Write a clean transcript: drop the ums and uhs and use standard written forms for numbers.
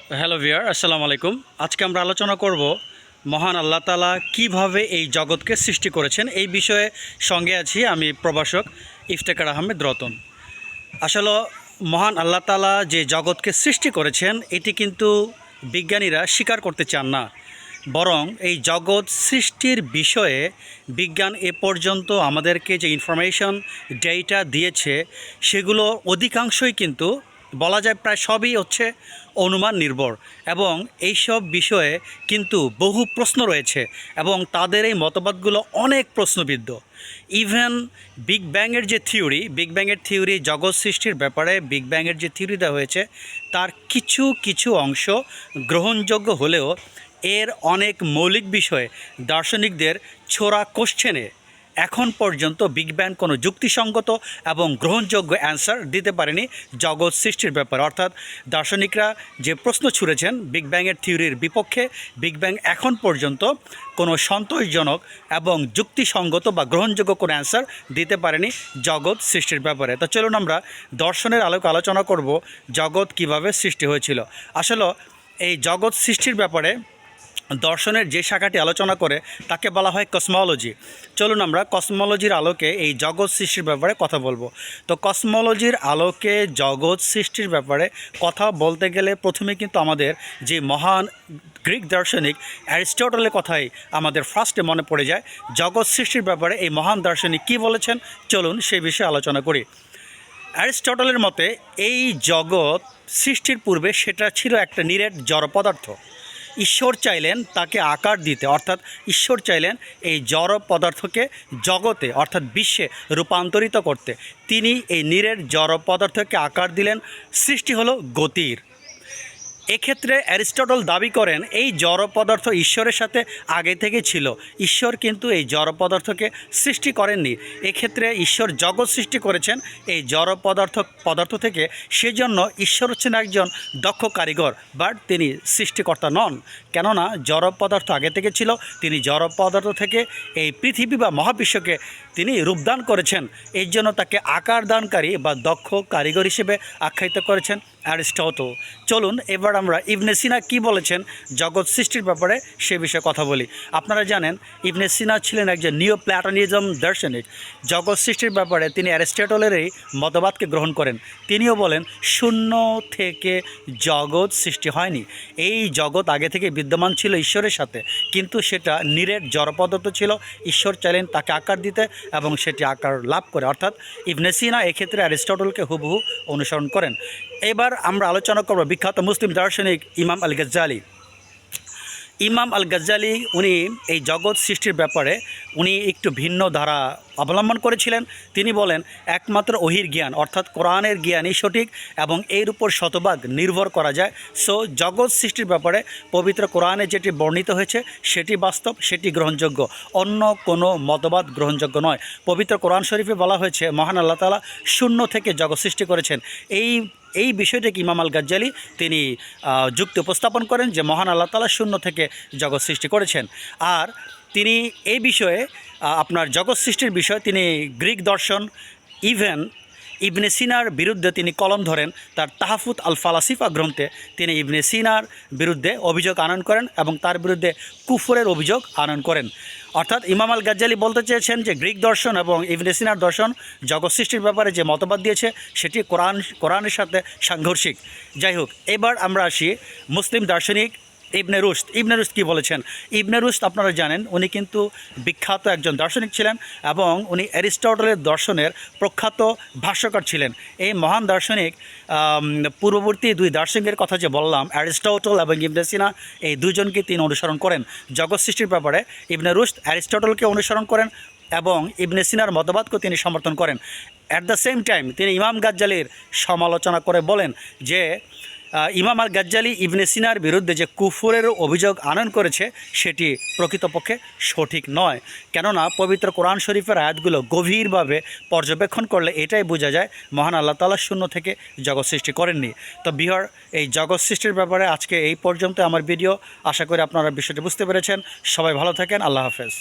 Hello viewer, আসসালামু আলাইকুম। আজকে আমরা আলোচনা করব মহান আল্লাহ তাআলা কিভাবে এই জগৎকে সৃষ্টি করেছেন এই বিষয়ে। সঙ্গে আছি আমি প্রভাষক ইফতেখার আহমেদ রতন। আসলে মহান আল্লাহ তাআলা যে জগৎকে সৃষ্টি করেছেন এটি কিন্তু বিজ্ঞানীরা স্বীকার করতে চান না, বরং এই জগৎ সৃষ্টির বিষয়ে বিজ্ঞান এ পর্যন্ত আমাদেরকে যে ইনফরমেশন ডেটা দিয়েছে সেগুলো অধিকাংশই কিন্তু বলা যায় প্রায় সবই হচ্ছে অনুমান নির্ভর, এবং এইসব বিষয়ে কিন্তু বহু প্রশ্ন রয়েছে এবং তাদের এই মতবাদগুলো অনেক প্রশ্নবিদ্ধ। ইভেন বিগ ব্যাংয়ের থিওরি জগৎ সৃষ্টির ব্যাপারে বিগ ব্যাংয়ের যে থিওরি দেওয়া হয়েছে তার কিছু কিছু অংশ গ্রহণযোগ্য হলেও এর অনেক মৌলিক বিষয়ে দার্শনিকদের ছোড়া কোশ্চেনে এখন পর্যন্ত বিগ ব্যাং কোনো যুক্তিসঙ্গত এবং গ্রহণযোগ্য অ্যান্সার দিতে পারেনি জগৎ সৃষ্টির ব্যাপারে। অর্থাৎ দার্শনিকরা যে প্রশ্ন ছুঁড়েছেন বিগ ব্যাংয়ের থিওরির বিপক্ষে, বিগ ব্যাং এখন পর্যন্ত কোনো সন্তোষজনক এবং যুক্তিসঙ্গত বা গ্রহণযোগ্য কোনো অ্যান্সার দিতে পারেনি জগৎ সৃষ্টির ব্যাপারে। তো চলুন আমরা দর্শনের আলোকে আলোচনা করব জগৎ কিভাবে সৃষ্টি হয়েছিল। আসলে এই জগৎ সৃষ্টির ব্যাপারে দর্শনের যে শাখাটি আলোচনা করে তাকে বলা হয় কসমোলজি। চলুন আমরা কসমোলজির আলোকে এই জগৎ সৃষ্টির ব্যাপারে কথা বলবো। তো কসমোলজির আলোকে জগৎ সৃষ্টির ব্যাপারে কথা বলতে গেলে প্রথমে কিন্তু আমাদের যে মহান গ্রিক দার্শনিক অ্যারিস্টটলের কথাই আমাদের ফার্স্টে মনে পড়ে যায়। জগৎ সৃষ্টির ব্যাপারে এই মহান দার্শনিক কী বলেছেন, চলুন সেই বিষয়ে আলোচনা করি। অ্যারিস্টটলের মতে এই জগৎ সৃষ্টির পূর্বে সেটা ছিল একটা নিরেট জড় পদার্থ। ঈশ্বর চাইলেন তাকে আকার দিতে, অর্থাৎ ঈশ্বর চাইলেন এই জড় পদার্থকে জগতে অর্থাৎ বিশ্বে রূপান্তরিত করতে। তিনি এই নিরেট জড় পদার্থকে আকার দিলেন, সৃষ্টি হলো গতির। এক্ষেত্রে অ্যারিস্টটল দাবি করেন এই জড় পদার্থ ঈশ্বরের সাথে আগে থেকে ছিল, ঈশ্বর কিন্তু এই জড় পদার্থকে সৃষ্টি করেননি। এক্ষেত্রে ঈশ্বর জগৎ সৃষ্টি করেছেন এই জড় পদার্থ থেকে। সেজন্য ঈশ্বর হচ্ছেন একজন দক্ষ কারিগর, বাট তিনি সৃষ্টিকর্তা নন। কেননা জড় পদার্থ আগে থেকে ছিল, তিনি জড় পদার্থ থেকে এই পৃথিবী বা মহাবিশ্বকে তিনি রূপদান করেছেন। এই জন্য তাকে আকার দানকারী বা দক্ষ কারিগর হিসেবে আখ্যায়িত করেছেন অ্যারিস্টটল। চলুন এবার আমরা ইবনে সিনা কী বলেছেন জগৎ সৃষ্টির ব্যাপারে সে বিষয়ে কথা বলি। আপনারা জানেন ইবনে সিনা ছিলেন একজন নিও প্ল্যাটোনিজম দার্শনিক। জগৎ সৃষ্টির ব্যাপারে তিনি অ্যারিস্টটলেরই মতবাদকে গ্রহণ করেন। তিনিও বলেন শূন্য থেকে জগৎ সৃষ্টি হয়নি, এই জগৎ আগে থেকে বিদ্যমান ছিল ঈশ্বরের সাথে, কিন্তু সেটা নিরেট জড় পদার্থ ছিল। ঈশ্বর চাইলেন তাকে আকার দিতে এবং সেটি আকার লাভ করে। অর্থাৎ ইবনে সিনা এক্ষেত্রে অ্যারিস্টটলকে হুবহু অনুসরণ করেন। এবার আমরা আলোচনা করব বিখ্যাত মুসলিম দার্শনিক ইমাম আল গাজ্জালি। ইমাম আল গাজ্জালি উনি এই জগৎ সৃষ্টির ব্যাপারে উনি একটু ভিন্ন ধারা অবলম্বন করেছিলেন। তিনি বলেন একমাত্র ওহির জ্ঞান অর্থাৎ কোরআনের জ্ঞানই সঠিক এবং এর উপর শতভাগ নির্ভর করা যায়। সো জগৎ সৃষ্টির ব্যাপারে পবিত্র কোরআনে যেটি বর্ণিত হয়েছে সেটি বাস্তব, সেটি গ্রহণযোগ্য, অন্য কোনো মতবাদ গ্রহণযোগ্য নয়। পবিত্র কোরআন শরীফে বলা হয়েছে মহান আল্লাহ তাআলা শূন্য থেকে জগৎ সৃষ্টি করেছেন। এই বিষয়টাকে ইমাম আল গাজ্জালি তিনি যুক্তি উপস্থাপন করেন যে মহান আল্লাহ তাআলা শূন্য থেকে জগৎ সৃষ্টি করেছেন। আর তিনি এই বিষয়ে আপনার জগৎ সৃষ্টির বিষয়ে তিনি গ্রিক দর্শন ইভেন ইবনে সিনার বিরুদ্ধে তিনি কলম ধরেন। তার তাহফুত আল ফালাসিফা গ্রন্থে তিনি ইবনে সিনার বিরুদ্ধে অভিযোগ আনয়ন করেন এবং তার বিরুদ্ধে কুফরের অভিযোগ আনয়ন করেন। অর্থাৎ ইমাম আল গাজ্জালি বলতে চেয়েছেন যে গ্রিক দর্শন এবং ইবনে সিনার দর্শন জগৎ সৃষ্টির ব্যাপারে যে মতবাদ দিয়েছে সেটি কোরআনের সাথে সাংঘর্ষিক। যাই হোক, এবার আমরা আসি মুসলিম দার্শনিক ইবনে রুশদ। ইবনে রুশদ কী বলেছেন? ইবনে রুশদ আপনারা জানেন উনি কিন্তু বিখ্যাত একজন দার্শনিক ছিলেন এবং উনি অ্যারিস্টটলের দর্শনের প্রখ্যাত ভাষ্যকার ছিলেন। এই মহান দার্শনিক পূর্ববর্তী দুই দার্শনিকের কথা যে বললাম অ্যারিস্টটল এবং ইবনে সিনা, এই দুজনকে তিনি অনুসরণ করেন জগৎ সৃষ্টির ব্যাপারে। ইবনে রুশদ অ্যারিস্টটলকে অনুসরণ করেন এবং ইবনে সিনার মতবাদকে তিনি সমর্থন করেন। অ্যাট দ্য সেম টাইম তিনি ইমাম গাজ্জালির সমালোচনা করে বলেন যে ইমাম আল গাজ্জালি ইবনে সিনার বিরুদ্ধে যে কুফরের অভিযোগ আনয়ন করেছে সেটি প্রকৃতপক্ষে সঠিক নয়। কেননা পবিত্র কোরআন শরীফের আয়াতগুলো গভীরভাবে পর্যবেক্ষণ করলে এটাই বোঝা যায় মহান আল্লাহ তাআলা শূন্য থেকে জগৎ সৃষ্টি করেননি। তো বিহার এই জগৎ সৃষ্টির ব্যাপারে আজকে এই পর্যন্ত আমার ভিডিও। আশা করি আপনারা বিষয়টি বুঝতে পেরেছেন। সবাই ভালো থাকেন। আল্লাহ হাফেজ।